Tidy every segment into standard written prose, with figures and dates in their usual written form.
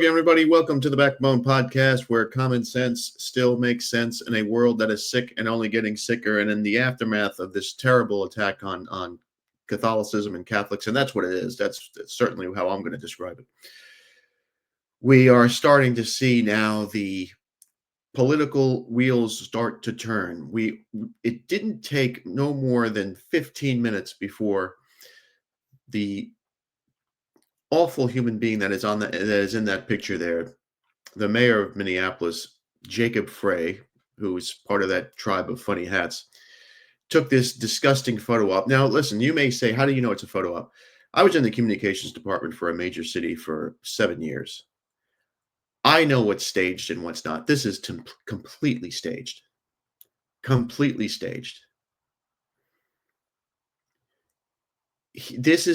again, everybody. Welcome to the Backbone Podcast, where common sense still makes sense in a world that is sick and only getting sicker, and in the aftermath of this terrible attack on Catholicism and Catholics, and that's what it is. That's certainly how I'm going to describe it. We are starting to see now the political wheels start to turn. It didn't take no more than 15 minutes before the awful human being that is in that picture there, the mayor of Minneapolis, Jacob Frey, who is part of that tribe of funny hats, took this disgusting photo op. Now, listen, you may say, how do you know it's a photo op? I was in the communications department for a major city for 7 years. I know what's staged and what's not. This is completely staged. Completely staged. These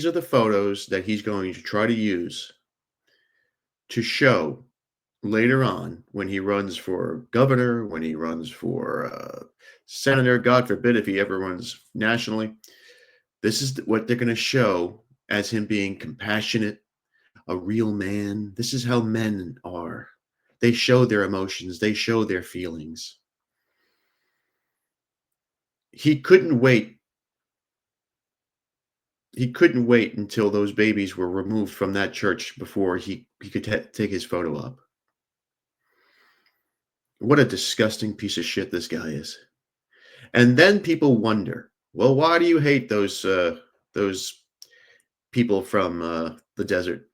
are the photos that he's going to try to use to show later on when he runs for governor, when he runs for senator, God forbid if he ever runs nationally. This is what they're going to show as him being compassionate, a real man. This is how men are. They show their emotions. They show their feelings. He couldn't wait. He couldn't wait until those babies were removed from that church before he could take his photo op. What a disgusting piece of shit this guy is. And then people wonder, well, why do you hate those people from the desert?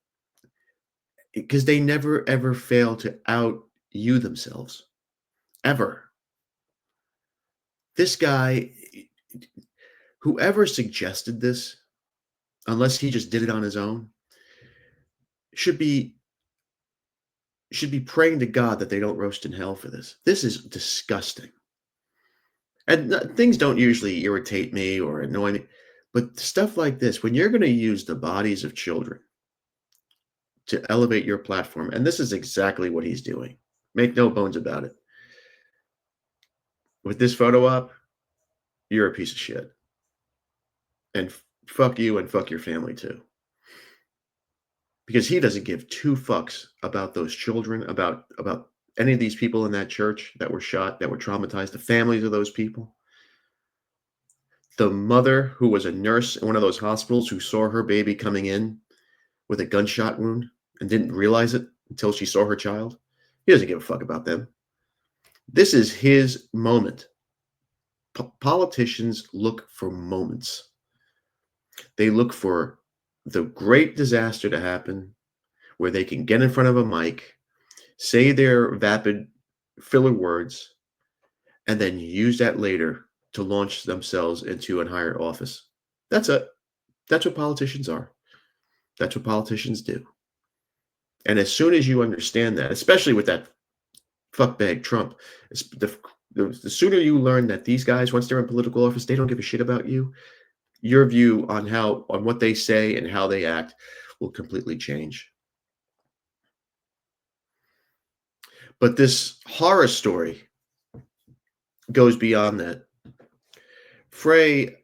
Because they never, ever fail to out you themselves. Ever. This guy, whoever suggested this, unless he just did it on his own, should be praying to God that they don't roast in hell for this. This is disgusting. And things don't usually irritate me or annoy me, but stuff like this, when you're going to use the bodies of children to elevate your platform, and this is exactly what he's doing. Make no bones about it. With this photo op, you're a piece of shit. And fuck you and fuck your family too. Because he doesn't give two fucks about those children, about any of these people in that church that were shot, that were traumatized, the families of those people. The mother who was a nurse in one of those hospitals who saw her baby coming in with a gunshot wound and didn't realize it until she saw her child. He doesn't give a fuck about them. This is his moment. Politicians look for moments. They look for the great disaster to happen where they can get in front of a mic, say their vapid filler words, and then use that later to launch themselves into a higher office. That's it. That's what politicians are. That's what politicians do. And as soon as you understand that, especially with that fuckbag Trump, the sooner you learn that these guys, once they're in political office, they don't give a shit about you, your view on what they say and how they act will completely change. But this horror story goes beyond that. Frey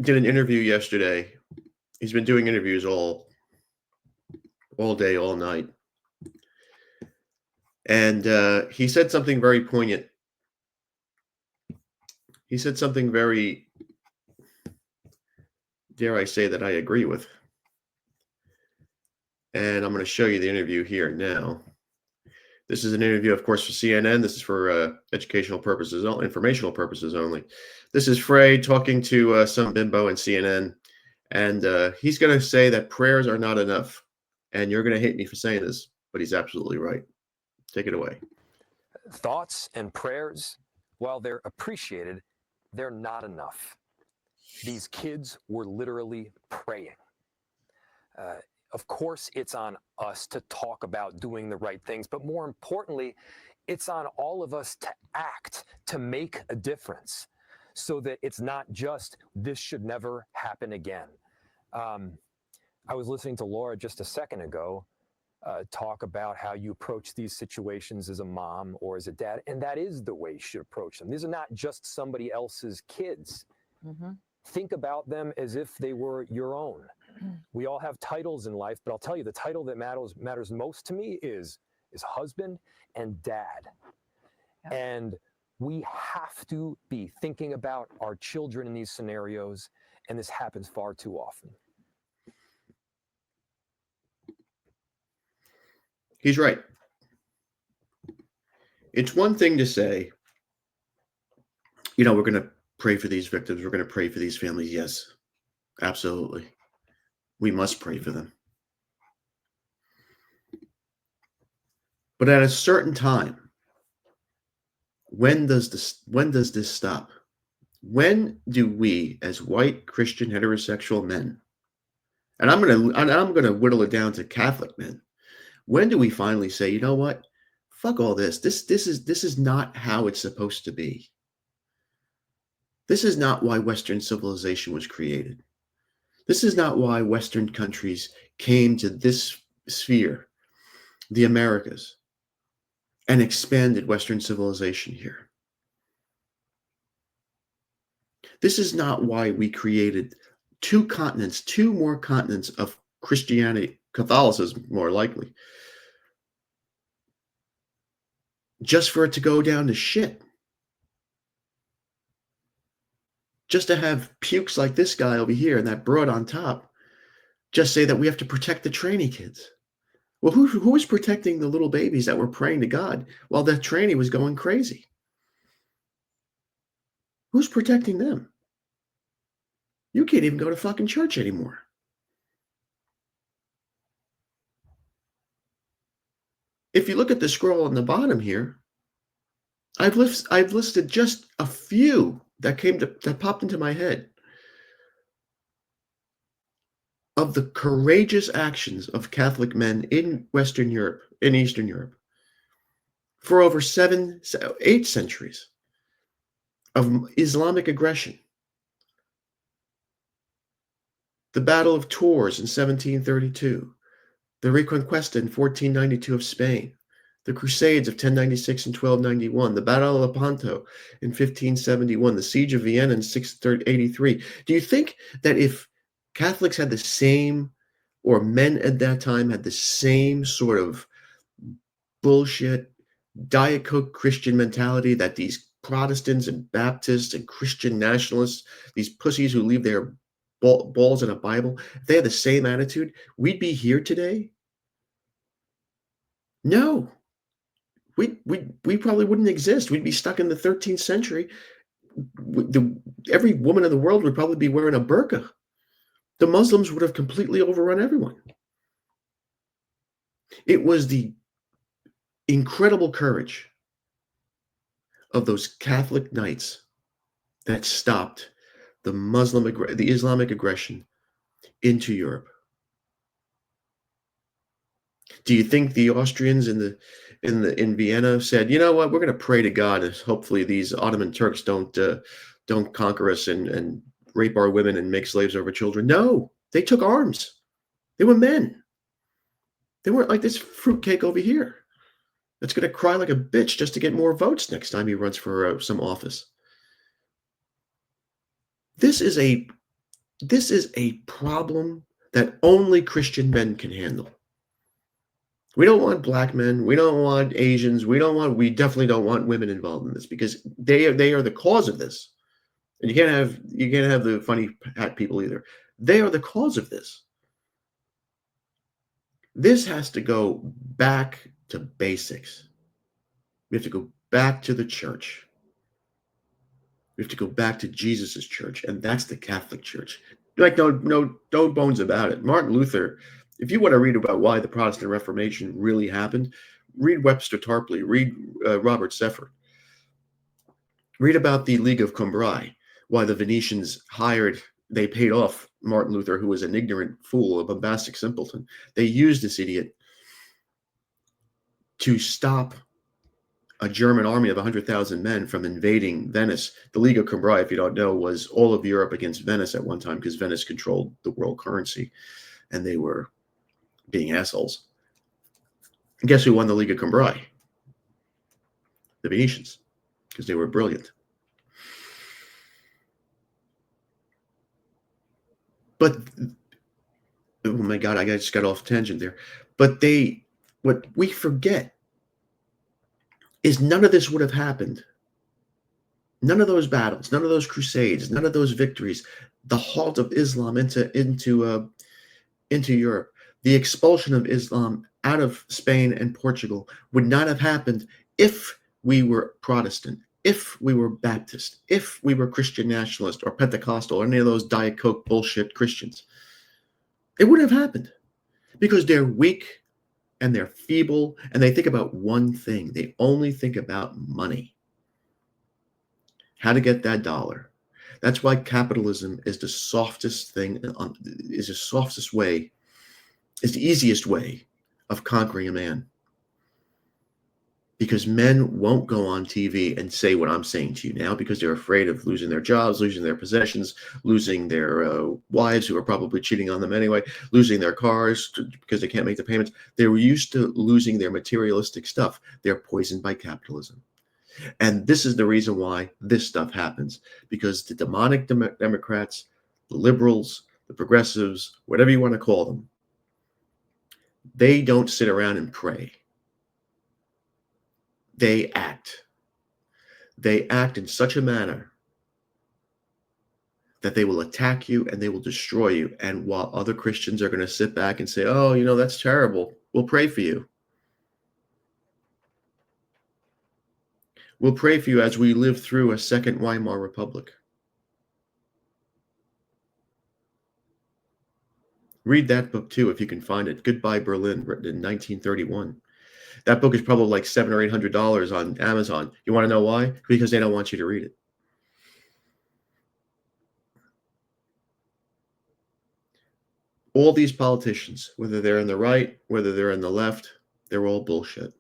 did an interview yesterday. He's been doing interviews all day, all night. And he said something very poignant. He said something very, dare I say, that I agree with. And I'm going to show you the interview here now. This is an interview, of course, for CNN. This is for educational purposes, informational purposes only. This is Frey talking to some bimbo in CNN. And he's going to say that prayers are not enough. And you're going to hate me for saying this, but he's absolutely right. Take it away. Thoughts and prayers, while they're appreciated, they're not enough. These kids were literally praying. Of course, it's on us to talk about doing the right things, but more importantly, it's on all of us to act, to make a difference, so that it's not just, this should never happen again. I was listening to Laura just a second ago talk about how you approach these situations as a mom or as a dad, and that is the way you should approach them. These are not just somebody else's kids. Mm-hmm. Think about them as if they were your own. We all have titles in life, but I'll tell you, the title that matters most to me is husband and dad. Yep. And we have to be thinking about our children in these scenarios, and this happens far too often. He's right. It's one thing to say, we're going to pray for these victims. We're going to pray for these families. Yes, absolutely. We must pray for them. But at a certain time, when does this stop? When do we, as white Christian heterosexual men, and I'm gonna whittle it down to Catholic men, when do we finally say, you know what? Fuck all this. This is not how it's supposed to be. This is not why Western civilization was created. This is not why Western countries came to this sphere, the Americas, and expanded Western civilization here. This is not why we created two more continents of Christianity, Catholicism, more likely, just for it to go down to shit. Just to have pukes like this guy over here and that broad on top just say that we have to protect the tranny kids. Well, who was protecting the little babies that were praying to God while that tranny was going crazy? Who's protecting them? You can't even go to fucking church anymore. If you look at the scroll on the bottom here, I've listed just a few that popped into my head of the courageous actions of Catholic men in Western Europe, in Eastern Europe, for over 8 centuries of Islamic aggression. The Battle of Tours in 1732, the Reconquista in 1492 of Spain, the Crusades of 1096 and 1291, the Battle of Lepanto in 1571, the Siege of Vienna in 683. Do you think that if Catholics had the same, or men at that time had the same sort of bullshit, Diet Coke Christian mentality that these Protestants and Baptists and Christian nationalists, these pussies who leave their balls in a Bible, if they had the same attitude, we'd be here today? No. We probably wouldn't exist. We'd be stuck in the 13th century. Every woman in the world would probably be wearing a burqa. The Muslims would have completely overrun everyone. It was the incredible courage of those Catholic knights that stopped the Islamic aggression into Europe. Do you think the Austrians in Vienna said, you know what, we're going to pray to God and hopefully these Ottoman Turks don't conquer us and rape our women and make slaves of our children? No, they took arms. They were men. They weren't like this fruitcake over here that's going to cry like a bitch just to get more votes next time he runs for some office. This is a problem that only Christian men can handle. We don't want black men. We don't want Asians. We definitely don't want women involved in this because they are the cause of this. And you can't have the funny hat people either. They are the cause of this. This has to go back to basics. We have to go back to the church. We have to go back to Jesus's church, and that's the Catholic Church. Like no bones about it. Martin Luther, if you want to read about why the Protestant Reformation really happened, read Webster Tarpley, read Robert Seffer. Read about the League of Cambrai, why the Venetians they paid off Martin Luther, who was an ignorant fool, a bombastic simpleton. They used this idiot to stop a German army of 100,000 men from invading Venice. The League of Cambrai, if you don't know, was all of Europe against Venice at one time because Venice controlled the world currency and they were being assholes. And guess who won the League of Cambrai? The Venetians, because they were brilliant. But Oh my God, I just got off tangent there. But what we forget is none of this would have happened. None of those battles, none of those crusades, none of those victories, the halt of Islam into Europe, the expulsion of Islam out of Spain and Portugal would not have happened if we were Protestant, if we were Baptist, if we were Christian nationalist or Pentecostal or any of those Diet Coke bullshit Christians. It wouldn't have happened because they're weak and they're feeble and they think about one thing. They only think about money, how to get that dollar. That's why capitalism is the softest thing, is the softest way, is the easiest way of conquering a man. Because men won't go on TV and say what I'm saying to you now because they're afraid of losing their jobs, losing their possessions, losing their wives who are probably cheating on them anyway, losing their cars because they can't make the payments. They're used to losing their materialistic stuff. They're poisoned by capitalism. And this is the reason why this stuff happens, because the demonic Democrats, the liberals, the progressives, whatever you want to call them, they don't sit around and pray. They act. They act in such a manner that they will attack you and they will destroy you. And while other Christians are going to sit back and say, oh, that's terrible, we'll pray for you. We'll pray for you as we live through a second Weimar Republic. Read that book too, if you can find it. Goodbye Berlin, written in 1931. That book is probably like $700 or $800 on Amazon. You want to know why? Because they don't want you to read it. All these politicians, whether they're in the right, whether they're in the left, they're all bullshit.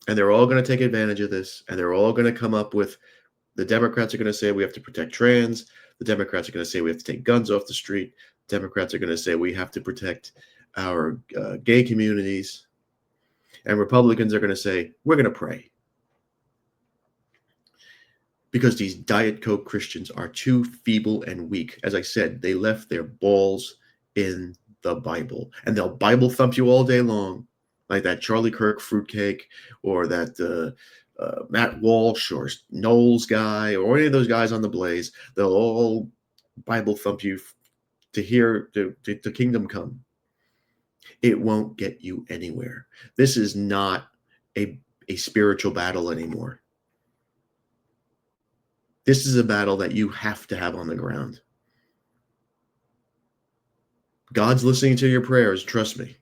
And they're all going to take advantage of this. And they're all going to come up with, the Democrats are going to say we have to protect trans. The Democrats are going to say we have to take guns off the street. Democrats are going to say we have to protect our gay communities. And Republicans are going to say, we're going to pray. Because these Diet Coke Christians are too feeble and weak. As I said, they left their balls in the Bible. And they'll Bible thump you all day long, like that Charlie Kirk fruitcake or that Matt Walsh or Knowles guy or any of those guys on the Blaze. They'll all Bible thump you to hear the kingdom come. It won't get you anywhere. This is not a spiritual battle anymore. This is a battle that you have to have on the ground. God's listening to your prayers, trust me.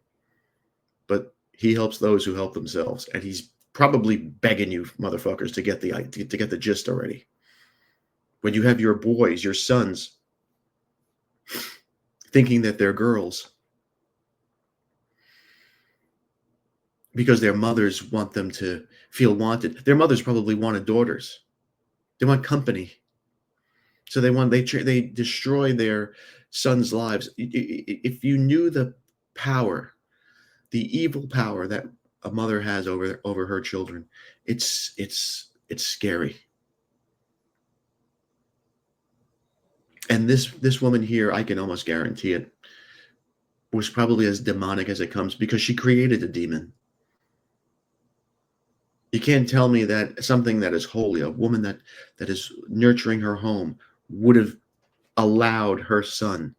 But he helps those who help themselves. And he's probably begging you motherfuckers to get the gist already. When you have your boys, your sons, thinking that they're girls because their mothers want them to feel wanted. Their mothers probably wanted daughters. They want company. So they destroy their sons' lives. If you knew the power, the evil power that a mother has over her children, it's scary. And this woman here, I can almost guarantee it, was probably as demonic as it comes because she created a demon. You can't tell me that something that is holy, a woman that is nurturing her home, would have allowed her son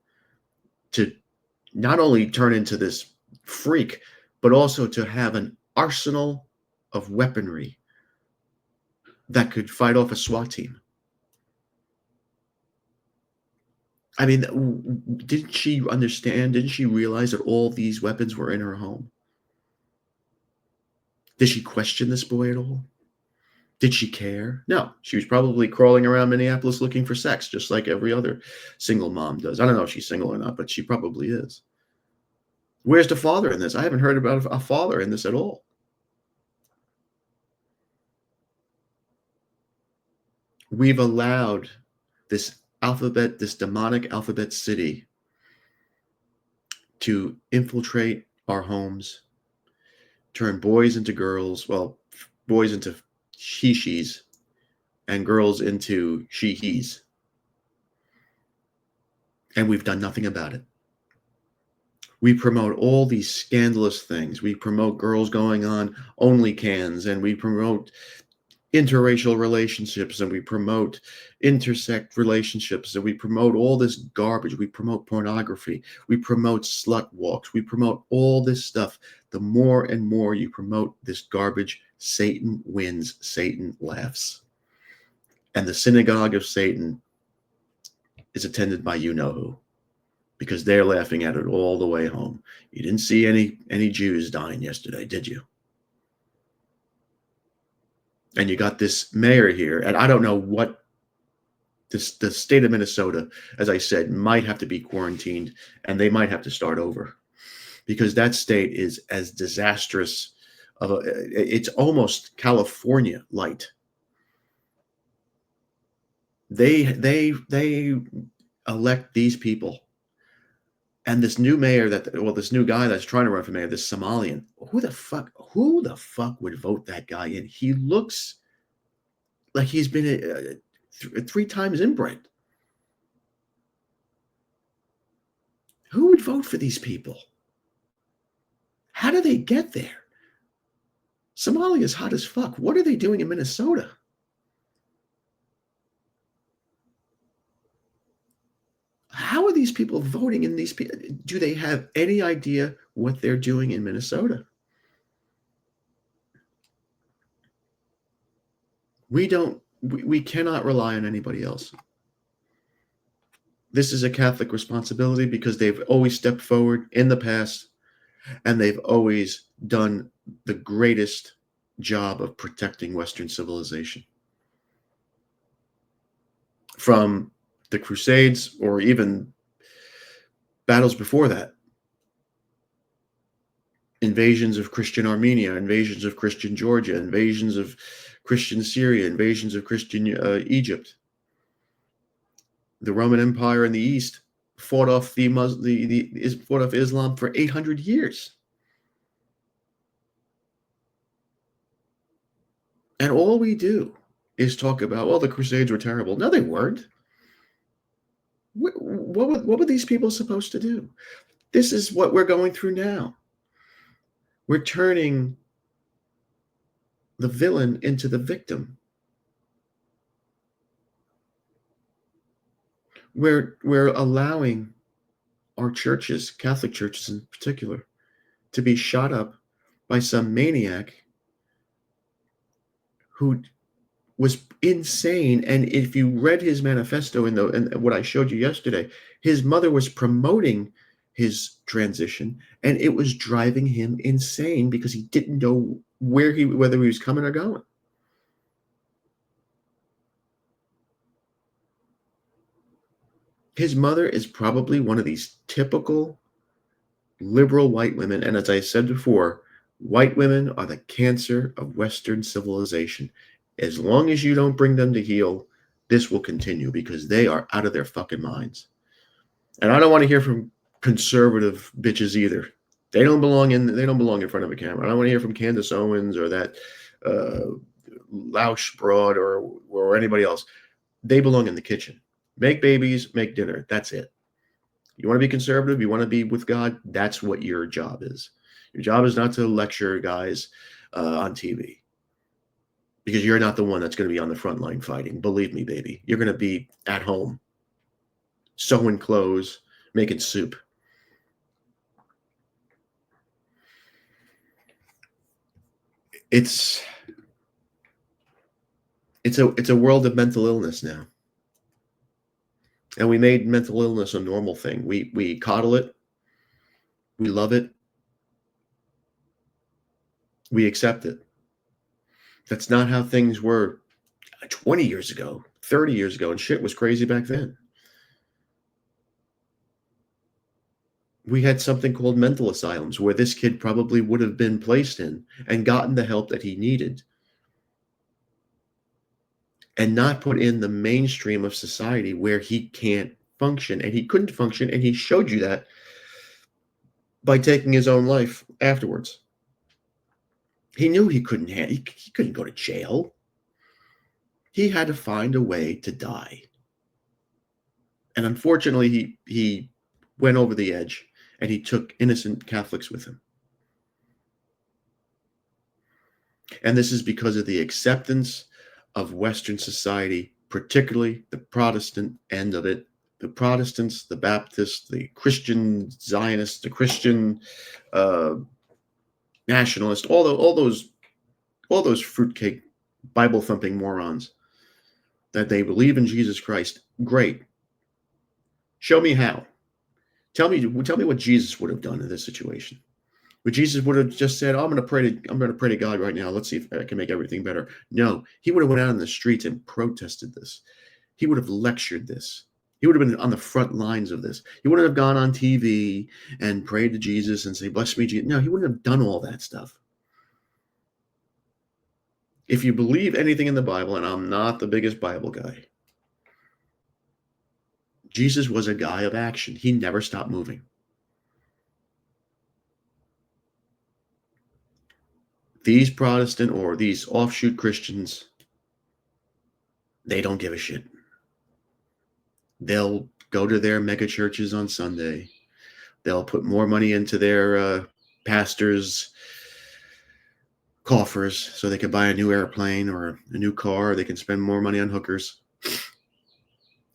to not only turn into this freak, but also to have an arsenal of weaponry that could fight off a SWAT team. I mean, didn't she understand? Didn't she realize that all these weapons were in her home? Did she question this boy at all? Did she care? No, she was probably crawling around Minneapolis looking for sex, just like every other single mom does. I don't know if she's single or not, but she probably is. Where's the father in this? I haven't heard about a father in this at all. We've allowed this demonic alphabet city to infiltrate our homes, turn boys into girls, well, boys into she-she's, and girls into she-he's. And we've done nothing about it. We promote all these scandalous things. We promote girls going on OnlyCans, and we promote interracial relationships, and we promote intersect relationships, and we promote all this garbage. We promote pornography. We promote slut walks. We promote all this stuff. The more and more you promote this garbage, Satan wins, Satan laughs. And the synagogue of Satan is attended by you-know-who, because they're laughing at it all the way home. You didn't see any Jews dying yesterday, did you? And you got this mayor here, and I don't know what the state of Minnesota, as I said, might have to be quarantined, and they might have to start over, because that state is as disastrous it's almost California light. They elect these people, and this new mayor this new guy that's trying to run for mayor, this Somalian, who the fuck would vote that guy in? He looks like he's been 3 times inbred. Who would vote for these people? How do they get there? Somalia is hot as fuck. What are they doing in Minnesota? How are these people voting in these people? Do they have any idea what they're doing in Minnesota? We cannot rely on anybody else. This is a Catholic responsibility, because they've always stepped forward in the past, and they've always done the greatest job of protecting Western civilization. From the Crusades, or even battles before that. Invasions of Christian Armenia, invasions of Christian Georgia, invasions of Christian Syria, invasions of Christian Egypt. The Roman Empire in the East fought off fought off Islam for 800 years. And all we do is talk about, well, the Crusades were terrible. No, they weren't. What were these people supposed to do? This is what we're going through now. We're turning the villain into the victim. We're allowing our churches, Catholic churches in particular, to be shot up by some maniac who was insane. And if you read his manifesto in what I showed you yesterday, his mother was promoting his transition, and it was driving him insane, because he didn't know whether he was coming or going. His mother is probably one of these typical liberal white women. And as I said before, white women are the cancer of Western civilization. As long as you don't bring them to heel, this will continue, because they are out of their fucking minds. And I don't want to hear from conservative bitches either. They don't belong in front of a camera. I don't want to hear from Candace Owens or that Lausch broad or anybody else. They belong in the kitchen. Make babies, make dinner. That's it. You want to be conservative? You want to be with God? That's what your job is. Your job is not to lecture guys on TV, because you're not the one that's going to be on the front line fighting. Believe me, baby. You're going to be at home, sewing clothes, making soup. It's a world of mental illness now. And we made mental illness a normal thing. We coddle it. We love it. We accept it. That's not how things were 20 years ago, 30 years ago, and shit was crazy back then. We had something called mental asylums, where this kid probably would have been placed in and gotten the help that he needed, and not put in the mainstream of society where he can't function. And he couldn't function, and he showed you that by taking his own life afterwards. He knew he couldn't go to jail. He had to find a way to die. And unfortunately, he went over the edge, and he took innocent Catholics with him. And this is because of the acceptance of Western society, particularly the Protestant end of it. The Protestants, the Baptists, the Christian Zionists, the Christian nationalists, all those fruitcake Bible thumping morons, that they believe in Jesus Christ. Great. Show me how. Tell me what Jesus would have done in this situation. But Jesus would have just said, oh, I'm going to pray to God right now. Let's see if I can make everything better. No, he would have went out in the streets and protested this. He would have lectured this. He would have been on the front lines of this. He wouldn't have gone on TV and prayed to Jesus and say, bless me, Jesus. No, he wouldn't have done all that stuff. If you believe anything in the Bible, and I'm not the biggest Bible guy, Jesus was a guy of action. He never stopped moving. These Protestant or these offshoot Christians, they don't give a shit. They'll go to their mega churches on Sunday. They'll put more money into their pastors' coffers so they can buy a new airplane or a new car. Or they can spend more money on hookers.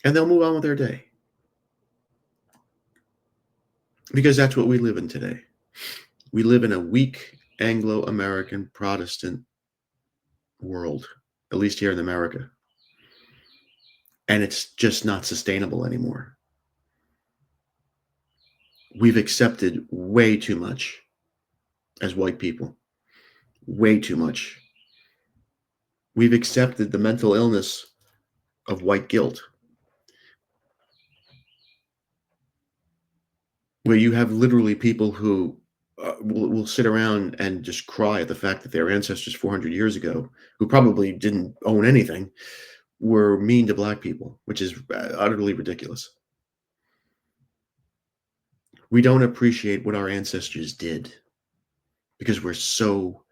And they'll move on with their day. Because that's what we live in today. We live in a weak Anglo-American Protestant world, at least here in America. And it's just not sustainable anymore. We've accepted way too much as white people. Way too much. We've accepted the mental illness of white guilt, where you have literally people who will sit around and just cry at the fact that their ancestors 400 years ago, who probably didn't own anything, were mean to black people, which is utterly ridiculous. We don't appreciate what our ancestors did because we're so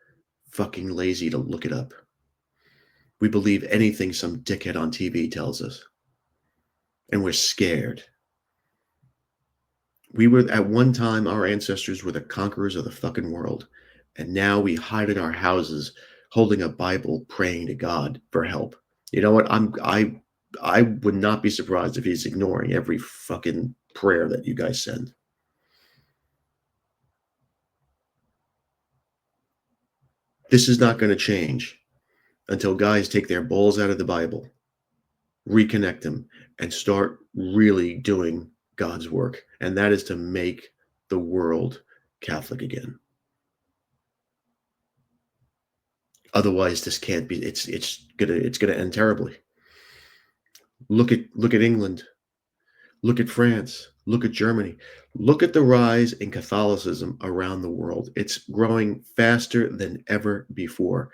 fucking lazy to look it up. We believe anything some dickhead on TV tells us. And we're scared. We were, at one time, our ancestors were the conquerors of the fucking world. And now we hide in our houses holding a Bible, praying to God for help. You know what? I would not be surprised if he's ignoring every fucking prayer that you guys send. This is not going to change until guys take their balls out of the Bible, reconnect them, and start really doing God's work. And that is to make the world Catholic again. Otherwise, this can't be. It's gonna end terribly. Look at England. Look at France. Look at Germany. Look at the rise in Catholicism around the world. It's growing faster than ever before.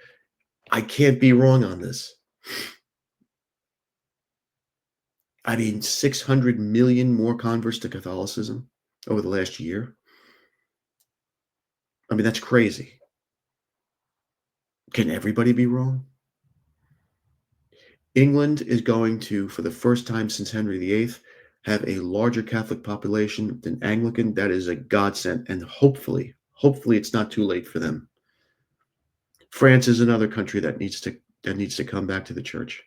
I can't be wrong on this. I mean, 600 million more converts to Catholicism over the last year. I mean, that's crazy. Can everybody be wrong? England is going to, for the first time since Henry VIII, have a larger Catholic population than Anglican. That is a godsend, and hopefully it's not too late for them. France is another country that needs to come back to the church.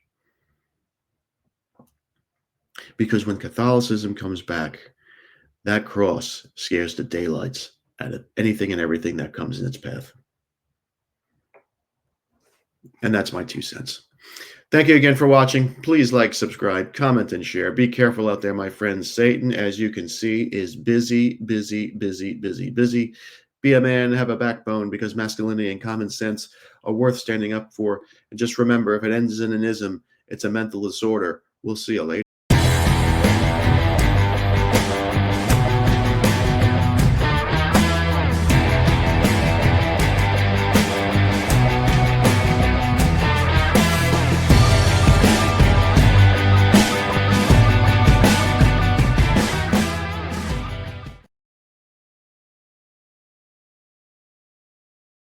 Because when Catholicism comes back, that cross scares the daylights out of anything and everything that comes in its path. And that's my 2 cents. Thank you again for watching. Please like, subscribe, comment, and share. Be careful out there, my friends. Satan, as you can see, is busy, busy, busy, busy, busy. Be a man, have a backbone, because masculinity and common sense are worth standing up for. And just remember, if it ends in an ism, it's a mental disorder. We'll see you later.